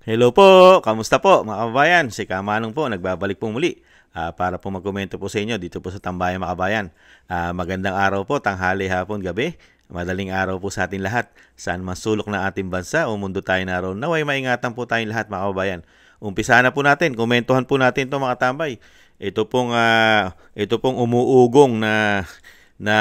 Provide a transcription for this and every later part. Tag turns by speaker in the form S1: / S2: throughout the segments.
S1: Hello po, kamusta po mga kababayan? Si Kamanong po, nagbabalik po muli para po magkomento po sa inyo dito po sa Tambayan mga kababayan. Magandang araw po, tanghali, hapon, gabi. Madaling araw po sa atin lahat. Saan man sulok ng ating bansa o mundo tayo naroon, naway maingatan po tayong lahat mga kababayan. Umpisahan na po natin, komentuhan po natin ito mga tambay. Ito pong umuugong na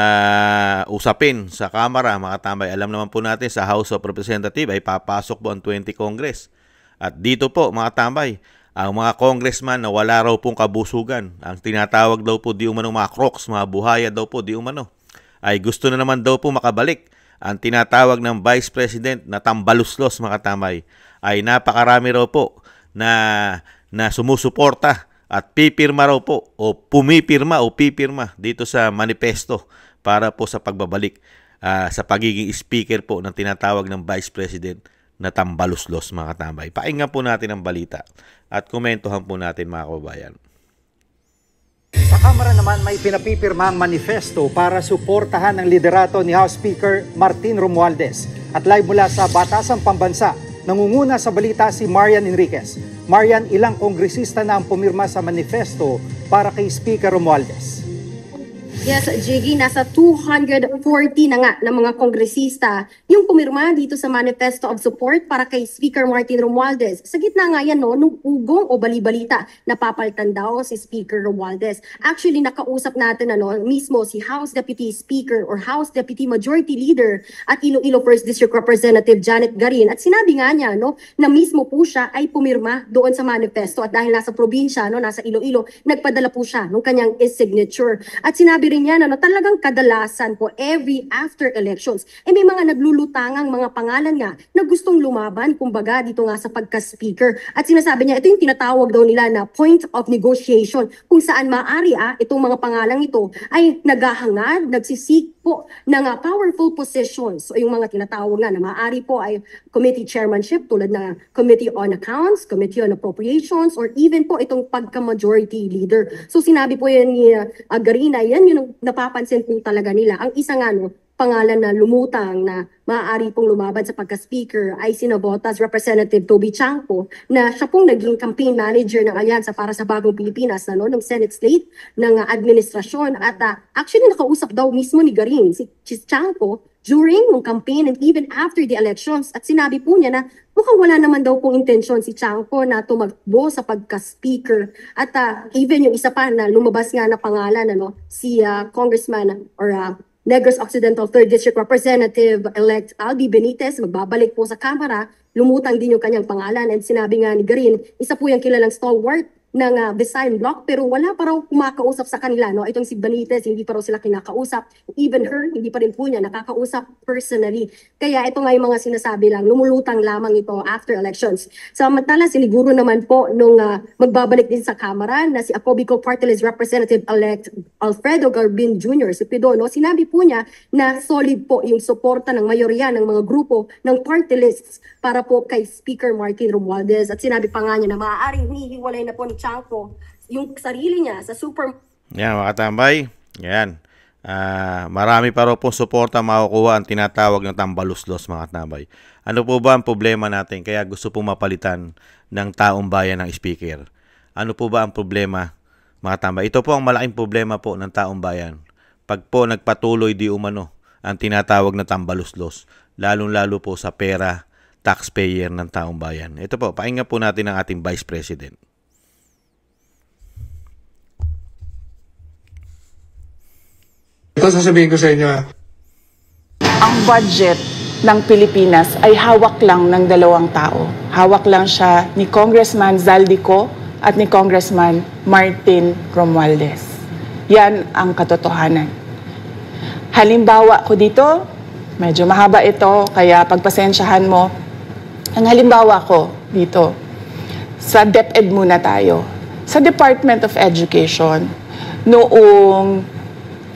S1: usapin sa Kamara mga tambay. Alam naman po natin sa House of Representatives ay papasok po ang 20 Congress. At dito po mga tambay, ang mga congressman na wala raw pong kabusugan, ang tinatawag daw po di umano mga crocs, mga buhaya daw po di umano, ay gusto na naman daw po makabalik. Ang tinatawag ng Vice President na tambaluslos mga tambay, ay napakarami raw po na sumusuporta at pipirma raw po o pumipirma o pipirma dito sa manifesto para po sa pagbabalik sa pagiging speaker po ng tinatawag ng Vice President na tambaluslos mga katambay. Pakinggan po natin ang balita at komentuhan po natin mga kababayan.
S2: Sa Kamara naman may pinapipirmang manifesto para suportahan ang liderato ni House Speaker Martin Romualdez. At live mula sa Batasang Pambansa, nangunguna sa balita si Marian Enriquez. Marian, ilang kongresista na ang pumirma sa manifesto para kay Speaker Romualdez?
S3: Yes, Jiggy, nasa 240 na nga ng mga kongresista yung pumirma dito sa Manifesto of Support para kay Speaker Martin Romualdez. Sa gitna nga yan, nung ugong o bali-balita, napapalitan daw si Speaker Romualdez. Actually, nakausap natin mismo si House Deputy Speaker or House Deputy Majority Leader at Iloilo 1st District Representative Janet Garin. At sinabi nga niya na mismo po siya ay pumirma doon sa manifesto. At dahil nasa probinsya, nasa Iloilo, nagpadala po siya ng kanyang e-signature. At sinabi rin niya na talagang kadalasan po every after elections may mga naglulutangang mga pangalan nga na gustong lumaban kumbaga dito nga sa pagka-speaker. At sinasabi niya ito yung tinatawag daw nila na point of negotiation kung saan maaari itong mga pangalang ito ay naghahangad, nagsisik po ng powerful positions. So yung mga tinatawag nga na maaari po ay committee chairmanship tulad ng Committee on Accounts, Committee on Appropriations, or even po itong pagka-majority leader. So sinabi po yan ni Garina, yan yung napapansin po talaga nila. Ang isa nga pangalan na lumutang na maaari pong lumaban sa pagka-speaker ay sinabotas Representative Toby Chanco na siya pong naging campaign manager ng Alyansa para sa Bagong Pilipinas ng Senate slate ng administrasyon. At actually nakausap daw mismo ni Garin si Chanco during ng campaign and even after the elections. At sinabi po niya na mukhang wala naman daw pong intensyon si Chanco na tumakbo sa pagka-speaker. At even yung isa pa na lumabas nga na pangalan, si Congressman or Negros Occidental 3rd District Representative-elect Albi Benitez, magbabalik po sa Kamara, lumutang din yung kanyang pangalan. And sinabi nga ni Garin, isa po yung kilalang stalwart ng Visayan Bloc, pero wala pa raw kumakausap sa kanila. Itong si Benitez, hindi pa raw sila kinakausap. Even her, hindi pa rin po niya nakakausap personally. Kaya ito nga yung mga sinasabi lang, lumulutang lamang ito after elections. Samantala, siniguro naman po nung magbabalik din sa Kamara na si Acobico Party List Representative-elect Alfredo Garbin Jr., si Pido, sinabi po niya na solid po yung suporta ng mayorya ng mga grupo ng party lists para po kay Speaker Martin Romualdez. At sinabi pa nga niya na maaaring hinihiwalay na po ni Chanco yung sarili niya sa super...
S1: Yan mga katambay, yan. Marami pa raw po suporta makukuha ang tinatawag ng tambaluslos mga katambay. Ano po ba ang problema natin kaya gusto po mapalitan ng taong bayan ng speaker? Ano po ba ang problema mga katambay? Ito po ang malaking problema po ng taong bayan. Pag po nagpatuloy di umano ang tinatawag na tambaluslos, lalong-lalo po sa pera taxpayer ng taong bayan. Ito po, pakinggan po natin ang ating Vice President.
S4: Ito sasabihin ko sa inyo.
S5: Ang budget ng Pilipinas ay hawak lang ng dalawang tao. Hawak lang siya ni Congressman Zaldico at ni Congressman Martin Romualdez. Yan ang katotohanan. Halimbawa ko dito, medyo mahaba ito, kaya pagpasensyahan mo. Ang halimbawa ko dito, sa DepEd muna tayo. Sa Department of Education, noong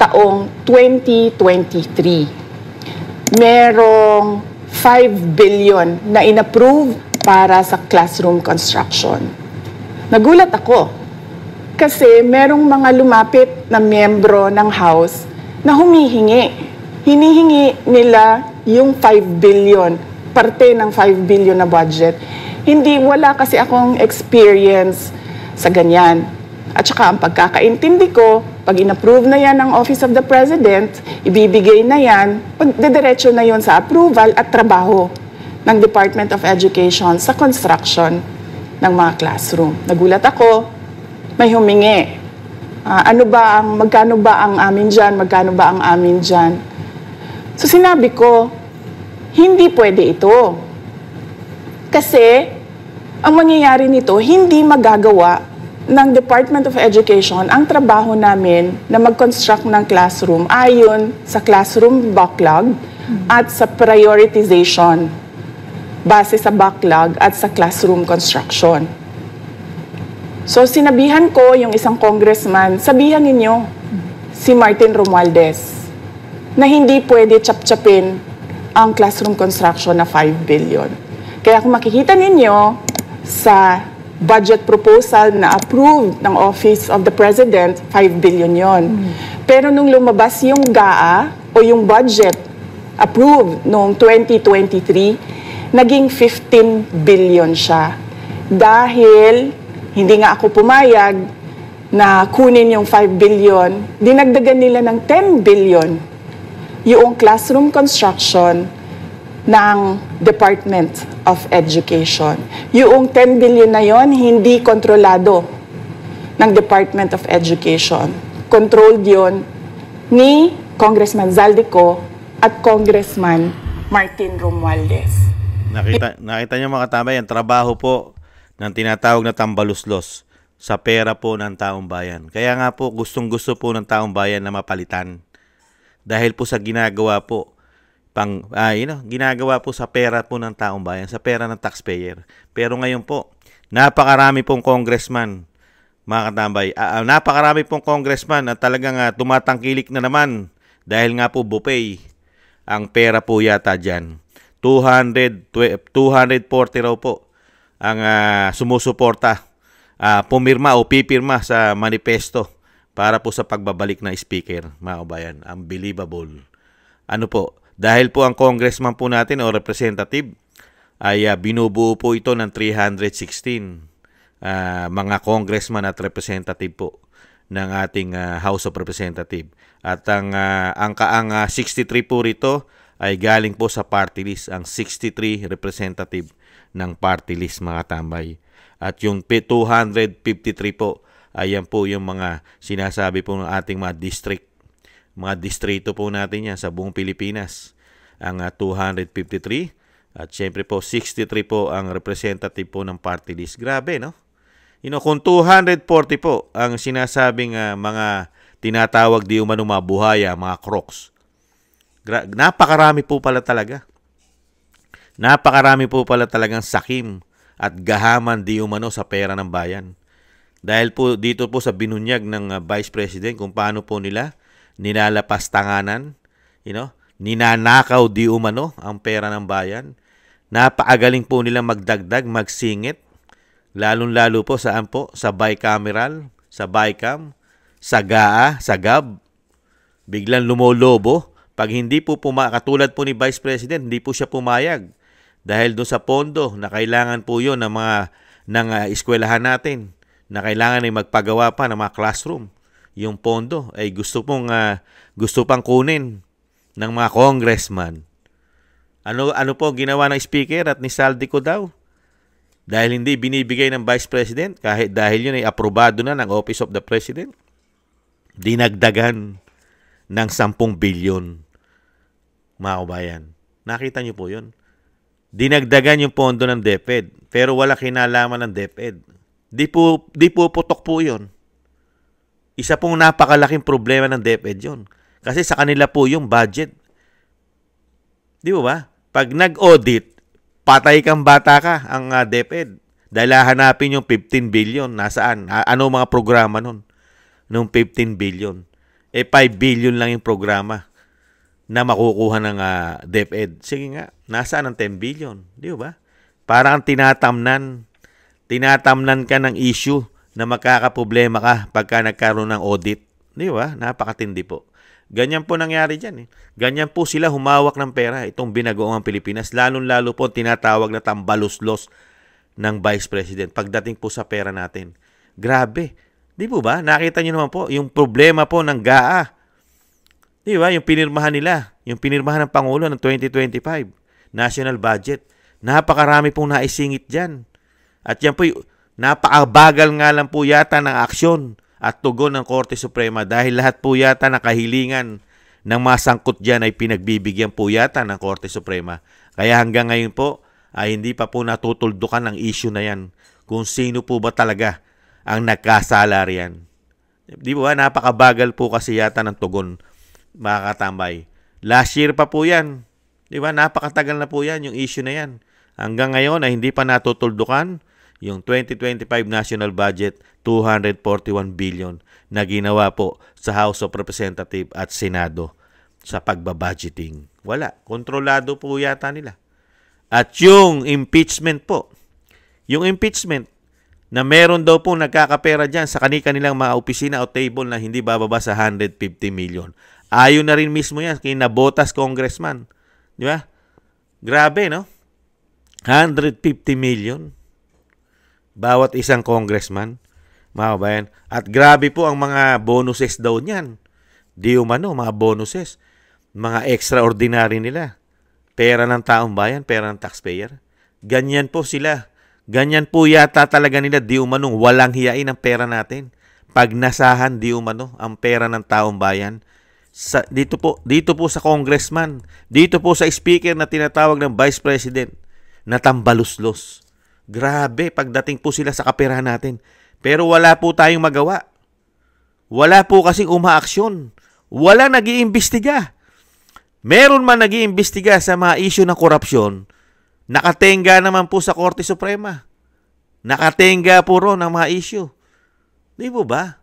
S5: taong 2023, merong 5 billion na inapprove para sa classroom construction. Nagulat ako kasi merong mga lumapit na miyembro ng House na humihingi. Hinihingi nila yung 5 billion, parte ng 5 billion na budget. Wala kasi akong experience sa ganyan. At saka ang pagkakaintindi ko, pag in-approve na yan ng Office of the President, ibibigay na yan, diretso na yon sa approval at trabaho ng Department of Education sa construction ng mga classroom. Nagulat ako, may humingi. Magkano ba ang amin dyan? Magkano ba ang amin dyan? So sinabi ko, hindi pwede ito. Kasi, ang mangyayari nito, hindi magagawa ng Department of Education ang trabaho namin na mag-construct ng classroom ayon sa classroom backlog at sa prioritization base sa backlog at sa classroom construction. So, sinabihan ko yung isang congressman, sabihan ninyo si Martin Romualdez na hindi pwede chap-chapin ang classroom construction na 5 billion. Kaya kung makikita ninyo sa budget proposal na approved ng Office of the President, 5 billion yon. Pero nung lumabas yung GAA o yung budget approved noong 2023, naging 15 billion siya. Dahil hindi nga ako pumayag na kunin yung 5 billion, dinagdagan nila ng 10 billion yung classroom construction ng Department of Education. Yung 10 billion na yon hindi kontrolado ng Department of Education. Controlled yon ni Congressman Zaldico at Congressman Martin Romualdez.
S1: Nakita niyo mga katabay, ang trabaho po ng tinatawag na tambaluslos sa pera po ng taong bayan. Kaya nga po, gustong-gusto po ng taong bayan na mapalitan. Dahil po sa ginagawa po, ginagawa po sa pera po ng taong bayan, sa pera ng taxpayer. Pero ngayon po, napakarami pong congressman, mga katambay, napakarami pong congressman na talagang tumatangkilik na naman dahil nga po buffet ang pera po yata dyan. 240 raw po ang sumusuporta, pumirma o pipirma sa manifesto para po sa pagbabalik na speaker, mga kabayan. Unbelievable. Ano po? Dahil po ang congressman po natin o representative ay binubuo po ito ng 316 mga congressman at representative po ng ating House of Representative. At ang 63 po rito ay galing po sa party list, ang 63 representative ng party list, mga tambay. At yung 253 po, ayan po yung mga sinasabi po ng ating mga district. Mga distrito po natin yan sa buong Pilipinas. Ang 253 at syempre po 63 po ang representative po ng party list. Grabe, no? Kung 240 po ang sinasabing mga tinatawag di umano mga buhaya, mga crocs. Napakarami po pala talaga. Napakarami po pala talagang sakim at gahaman di umano sa pera ng bayan. Dahil po dito po sa binunyag ng Vice President kung paano po nila nilalapas tanganan, ninanakaw di umano ang pera ng bayan. Napakagaling po nila magdagdag, magsingit, lalong-lalo po saan po? Sa bicameral, sa BICAM, sa GAA, sa GAB. Biglang lumolobo. Pag hindi po katulad po ni Vice President, hindi po siya pumayag. Dahil doon sa pondo na kailangan po yun ng eskwelahan natin, na kailangan ay magpagawa pa ng mga classroom. Yung pondo ay gusto pang kunin ng mga congressman. Ano po ginawa ng speaker at ni Zaldico daw? Dahil hindi binibigay ng Vice President, dahil yun ay aprobado na ng Office of the President, dinagdagan ng 10 bilyon. Mga kabayan, nakita niyo po yun. Dinagdagan yung pondo ng DepEd, pero wala kinalaman ng DepEd. Di po putok po yun. Isa pong napakalaking problema ng DepEd yun. Kasi sa kanila po yung budget. Di ba? Pag nag-audit, patay kang bata ka ang DepEd. Dahil hahanapin yung 15 billion. Nasaan? Ano mga programa nun? Nung 15 billion. 5 billion lang yung programa na makukuha ng DepEd. Sige nga, nasaan ang 10 billion? Di ba? Parang tinatamnan ka ng issue na magkakaproblema ka pagka nagkaroon ng audit. Di ba? Napakatindi po. Ganyan po nangyari dyan. Ganyan po sila humawak ng pera, itong binagoong Pilipinas. Lalong-lalo po tinatawag na tambaluslos ng Vice President pagdating po sa pera natin. Grabe. Di po ba? Nakita niyo naman po yung problema po ng GAA. Di ba? Yung pinirmahan nila, yung pinirmahan ng Pangulo ng 2025 national budget. Napakarami pong naisingit dyan. At yan po, napakabagal nga lang po yata ng aksyon at tugon ng Korte Suprema dahil lahat po yata ng kahilingan ng mga sangkot dyan ay pinagbibigyan po yata ng Korte Suprema. Kaya hanggang ngayon po ay hindi pa po natutuldukan ang issue na yan kung sino po ba talaga ang nagkasala riyan. Di ba? Napakabagal po kasi yata ng tugon, mga katambay. Last year pa po yan. Di ba? Napakatagal na po yan yung issue na yan. Hanggang ngayon ay hindi pa natutuldukan yung 2025 national budget, 241 billion na ginawa po sa House of Representatives at Senado sa pagbabudgeting. Wala. Kontrolado po yata nila. At yung impeachment po, yung impeachment na meron daw po nagkakapera dyan sa kanilang mga opisina o table na hindi bababa sa 150 million. Ayon na rin mismo yan kay Nabotas Congressman. Di ba? Grabe, no? 150 million. Bawat isang congressman, mga kabayan. At grabe po ang mga bonuses daw niyan. Di umano, mga bonuses. Mga extraordinary nila. Pera ng taong bayan, pera ng taxpayer. Ganyan po sila. Ganyan po yata talaga nila, di umano, walang hiyain ang pera natin. Pag nasahan, di umano, ang pera ng taong bayan. Dito po sa congressman, dito po sa speaker na tinatawag ng vice president, na tambaluslos. Grabe, pagdating po sila sa kaperahan natin. Pero wala po tayong magawa. Wala po kasing umaaksyon. Wala nag-iimbestiga. Meron man nag-iimbestiga sa mga issue ng korupsyon, nakatenga naman po sa Korte Suprema. Nakatenga po ron ang mga issue. Di po ba?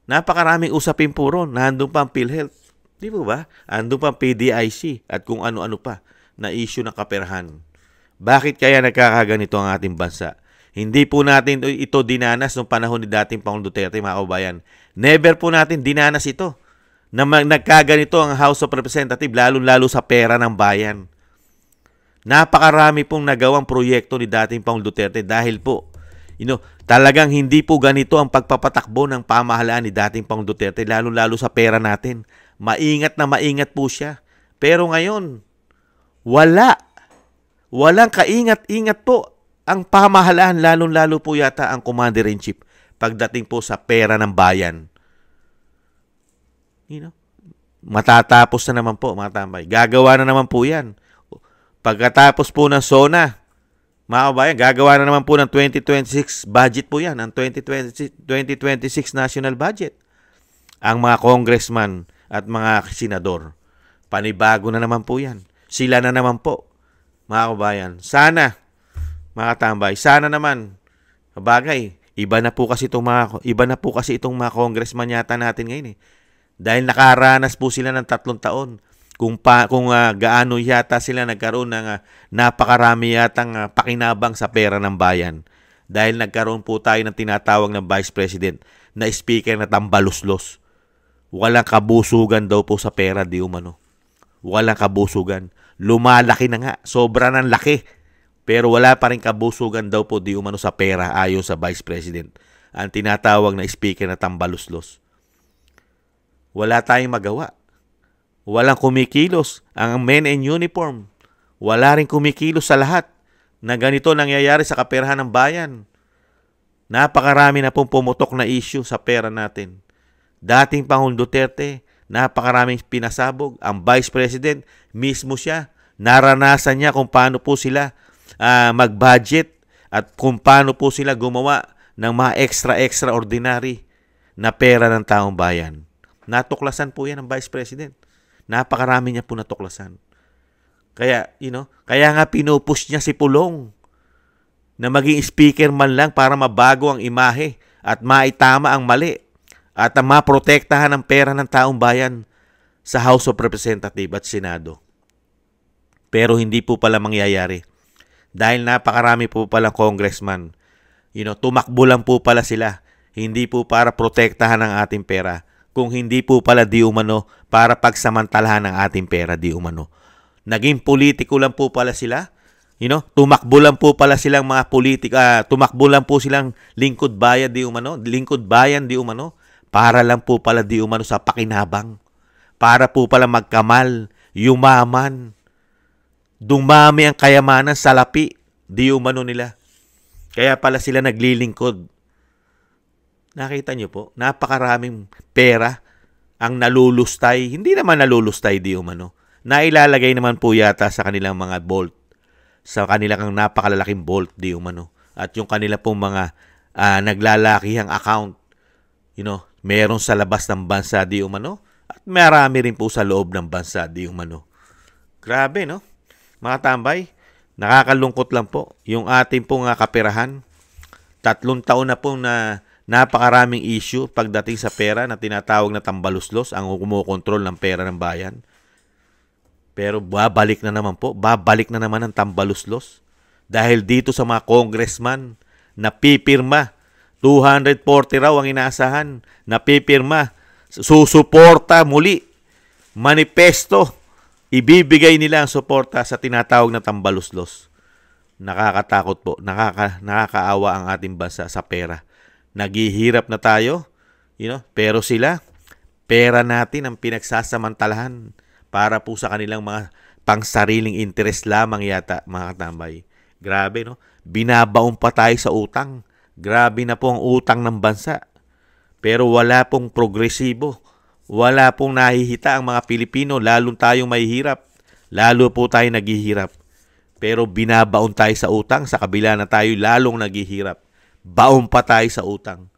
S1: Napakaraming usapin po ron. Nandun pa ang PhilHealth. Di po ba? Andun pa ang PDIC at kung ano-ano pa na issue ng kaperahan. Bakit kaya nagkakaganito ang ating bansa? Hindi po natin ito dinanas noong panahon ni dating Pangulong Duterte, mga kabayan. Never po natin dinanas ito na nagkaganito ang House of Representatives, lalo-lalo sa pera ng bayan. Napakarami pong nagawang proyekto ni dating Pangulong Duterte dahil po, talagang hindi po ganito ang pagpapatakbo ng pamahalaan ni dating Pangulong Duterte, lalo-lalo sa pera natin. Maingat na maingat po siya. Pero ngayon, walang kaingat-ingat po ang pamahalaan, lalong-lalo po yata ang Commander-in-Chief pagdating po sa pera ng bayan. Matatapos na naman po, mga tambay. Gagawa na naman po yan. Pagkatapos po ng SONA, mga kabayan, gagawa na naman po ng 2026 budget po yan, ang 2026 national budget. Ang mga congressman at mga senador, panibago na naman po yan. Sila na naman po, mga kabayan. Sana, mga tambay, sana naman, bagay, iba na po kasi itong mga congressman yata natin ngayon eh. Dahil nakaranas po sila ng 3 taon. Kung gaano yata sila nagkaroon ng napakarami yatang pakinabang sa pera ng bayan. Dahil nagkaroon po tayo ng tinatawag ng Vice President na speaker na tambaluslos. Walang kabusugan daw po sa pera, di umano. Walang kabusugan. Lumalaki na nga. Sobra ng laki. Pero wala pa rin kabusugan daw po di umano sa pera ayon sa Vice President. Ang tinatawag na speaker na tambaluslos. Wala tayong magawa. Walang kumikilos. Ang men in uniform, wala rin kumikilos sa lahat na ganito nangyayari sa kaperahan ng bayan. Napakarami na pong pumutok na issue sa pera natin. Dating Pangulong Duterte, napakaraming pinasabog. Ang Vice President, mismo siya, naranasan niya kung paano po sila mag-budget at kung paano po sila gumawa ng mga extraordinary na pera ng taong bayan. Natuklasan po yan ng Vice President. Napakarami niya po natuklasan. Kaya, kaya nga pinupush niya si Pulong na maging speaker man lang para mabago ang imahe at maitama ang mali at maprotektahan ang pera ng taong bayan sa House of Representatives at Senado. Pero hindi po pala mangyayari. Dahil napakarami po palang congressman. Tumakbo lang po pala sila. Hindi po para protektahan ang ating pera. Kung hindi po pala di umano para pagsamantalahan ang ating pera di umano. Naging politiko lang po pala sila Tumakbo lang po pala silang mga tumakbo lang po silang lingkod bayan di umano, para lang po pala di umano sa pakinabang, para po pala magkamal, yumaman, dumami ang kayamanan sa lapi, di umano nila. Kaya pala sila naglilingkod. Nakita niyo po, napakaraming pera ang nalulustay, hindi naman nalulustay di umano, nailalagay naman po yata sa kanilang mga vault, sa kanilang napakalalaking vault di umano. At yung kanila pong mga naglalakihang account, meron sa labas ng bansa di umano, at marami rin po sa loob ng bansa di umano. Grabe, no? Mga tambay, nakakalungkot lang po yung ating pong kaperahan. 3 taon na po na napakaraming issue pagdating sa pera na tinatawag na tambaluslos, ang kumokontrol ng pera ng bayan. Pero babalik na naman ang tambaluslos dahil dito sa mga congressman na pipirma, 240 raw ang inaasahan, na pipirma, susuporta muli, manifesto, ibibigay nila ang suporta sa tinatawag na tambaluslos. Nakakatakot po, nakakaawa ang ating bansa sa pera. Naghihirap na tayo, pero sila, pera natin ang pinagsasamantalahan para po sa kanilang mga pangsariling interest lamang yata, mga katambay. Grabe, no? Binabaon pa tayo sa utang. Grabe na po ang utang ng bansa. Pero wala pong progresibo. Wala pong nahihita ang mga Pilipino, lalong tayong mahihirap. Lalo po tayo naghihirap. Pero binabaon tayo sa utang, sa kabila na tayo lalong naghihirap. Baon pa tayo sa utang.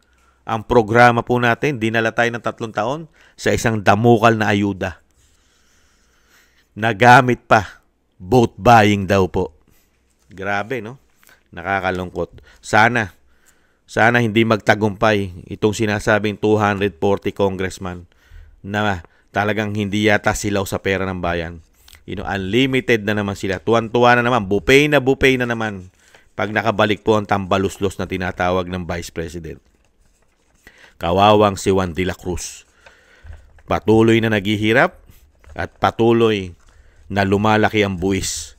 S1: Ang programa po natin, dinala tayo ng 3 taon sa isang damukal na ayuda. Nagamit pa, vote buying daw po. Grabe, no? Nakakalungkot. Sana hindi magtagumpay itong sinasabing 240 congressman na talagang hindi yata silaw sa pera ng bayan. Unlimited na naman sila. Tuwan-tuwa na naman. Buffet na naman pag nakabalik po ang tambaluslos na tinatawag ng Vice President. Kawawang si Juan de la Cruz. Patuloy na naghihirap at patuloy na lumalaki ang buwis.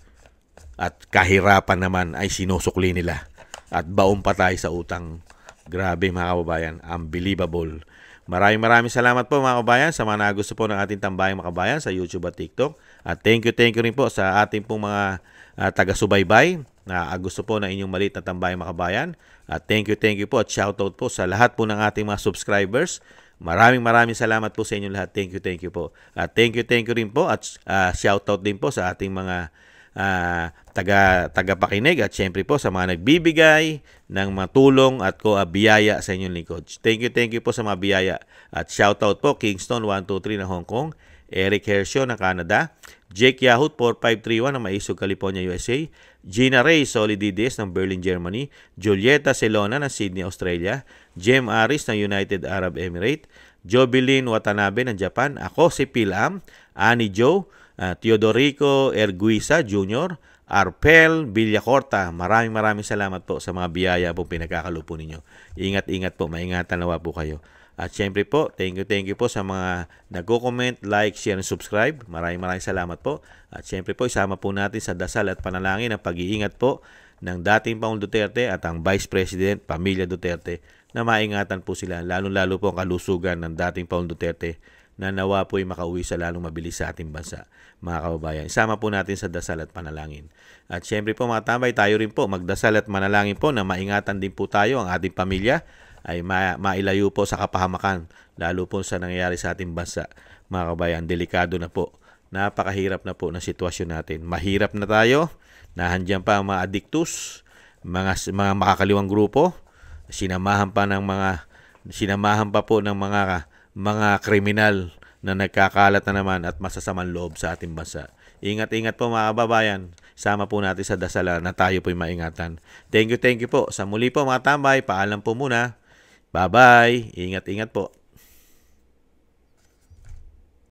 S1: At kahirapan naman ay sinusukli nila. At baon pa tayo sa utang. Grabe mga kababayan. Unbelievable. Maraming salamat po mga kababayan sa mga nagusto po ng ating tambayang makabayan sa YouTube at TikTok. At thank you rin po sa ating pong mga taga-subaybay na gusto po na inyong maliit na tambayang makabayan. At thank you po at shoutout po sa lahat po ng ating mga subscribers. Maraming salamat po sa inyong lahat. Thank you po. At thank you rin po at shoutout din po sa ating mga tagapakinig at syempre po sa mga nagbibigay ng mga tulong at biyaya sa inyong lingkod. Thank you po sa mga biyaya. At shoutout po Kingston 123 ng Hong Kong, Eric Hershio ng Canada, Jake Yahut 4531 ng Maisog, California, USA, Gina Ray Solidides ng Berlin, Germany, Julieta Celona ng Sydney, Australia, Jem Aris ng United Arab Emirates, Jobilin Watanabe ng Japan, ako si Pilam, Annie Joe, Teodorico Erguisa Jr., Arpel Villacorta. Maraming salamat po sa mga biyaya po pinagkakalupo ninyo. Ingat po, maingatan nawa po kayo. At syempre po, thank you po sa mga nagko-comment, like, share, and subscribe. Maraming salamat po. At syempre po, isama po natin sa dasal at panalangin ang pag-iingat po ng dating Pangulong Duterte at ang Vice President, Pamilya Duterte, na maingatan po sila, lalo po ang kalusugan ng dating Pangulong Duterte na nawa po ay makauwi sa lalong mabilis sa ating bansa, mga kababayan. Isama po natin sa dasal at panalangin. At syempre po mga tambay, tayo rin po magdasal at manalangin po na maingatan din po tayo, ang ating pamilya ay mailayo po sa kapahamakan, lalo po sa nangyayari sa ating bansa, mga kababayan. Delikado na po. Napakahirap na po ng sitwasyon natin. Mahirap na tayo. Nahandyan pa ang mga addictus, mga makakaliwang grupo. Sinamahan pa po ng mga kriminal na nagkakalat na naman at masasamang loob sa ating bansa. Ingat po mga kababayan. Sama po natin sa dasal na tayo po'y maingatan. Thank you po. Sa muli po mga tambay, paalam po muna. Bye-bye. Ingat po.